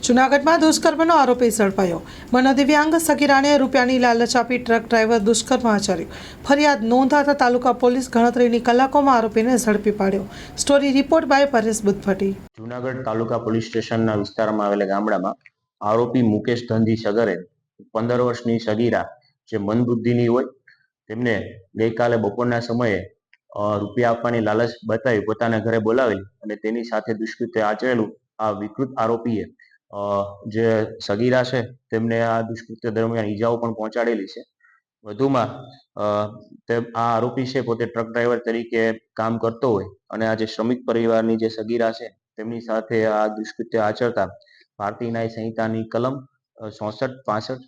જૂનાગઢમાં દુષ્કર્મનો આરોપી ઝડપાયો। મનોદિવ્યાંગ સગીરાને રૂપિયાની લાલચ આપી ટ્રક ડ્રાઈવર દુષ્કર્મ આચર્યું। ફરિયાદ નોંધાતા તાલુકા પોલીસ ગણતરીની કલાકોમાં આરોપીને ઝડપી પાડ્યો। Story report by Paresh Buddhabhatti. Junagadh taluka police સ્ટેશનના વિસ્તારમાં આવેલા ગામડામાં આરોપી મુકેશ ધનજી સગરે 15 વર્ષની સગીરા જે મંદબુદ્ધિની હોય તેમને ગઈકાલે બપોરના સમયે રૂપિયા આપવાની લાલચ બતાવી પોતાના ઘરે બોલાવેલી અને તેની સાથે દુષ્કૃત્ય આચરેલું આ વિકૃત આરોપીએ જે સગીરા છે તેમને આ દુષ્કૃત્ય દરમિયાન ઈજાઓ પણ પહોંચાડેલી છે। વધુમાં આ આરોપી છે પોતે ટ્રક ડ્રાઈવર તરીકે કામ કરતો હોય અને આ જે શ્રમિક પરિવારની જે સગીરા છે તેમની સાથે આ દુષ્કૃત્ય આચરતા ભારતીય ન્યાય સંહિતાની કલમ 64, 65,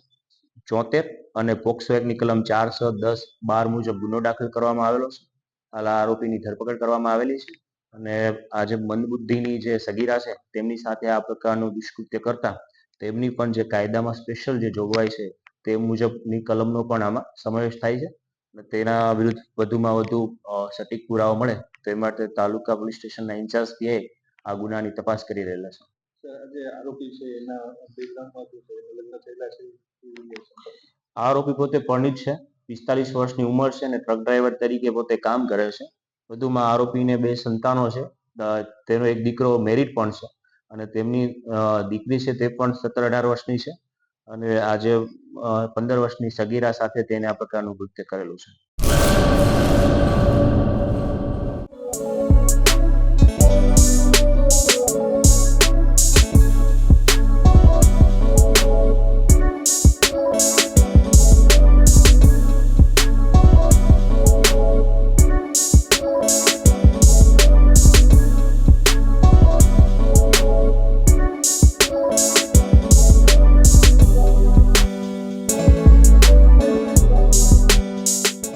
74 અને પોક્સો એક્ટની કલમ 4, 6, 10, 12 મુજબ ગુનો દાખલ કરવામાં આવેલો છે। હાલ આ આરોપીની ધરપકડ કરવામાં આવેલી છે અને આ જે મંદબુદ્ધિની જે સગીરા છે તેમની સાથે આ પ્રકારનું દુષ્કૃત્ય કરતા તેમની પણ જે કાયદામાં સ્પેશિયલ જે જોગવાઈ છે તે મુજબની કલમનો પણ આમાં સમાવેશ થાય છે અને તેના વિરુદ્ધ વધુમાં વધુ સટીક પુરાવા મળે તે માટે તાલુકા પોલીસ સ્ટેશનના ઇન્ચાર્જ પીઆઈ આ ગુનાની તપાસ કરી રહેલા છે। જે આરોપી છે એના બેકગ્રાઉન્ડમાં શું છે, લગ્ન થયેલા છે? આ આરોપી પોતે પરણિત છે, 45 વર્ષની ઉંમર છે અને ટ્રક ડ્રાઈવર તરીકે પોતે કામ કરે છે। વધુમાં આરોપીને 2 સંતાનો છે, તેનો એક દીકરો મેરિડ પણ છે અને તેમની દીકરી છે તે પણ 17-18 વર્ષની છે અને આજે 15 વર્ષની સગીરા સાથે તેને આ પ્રકારનું કૃત્ય કરેલું છે।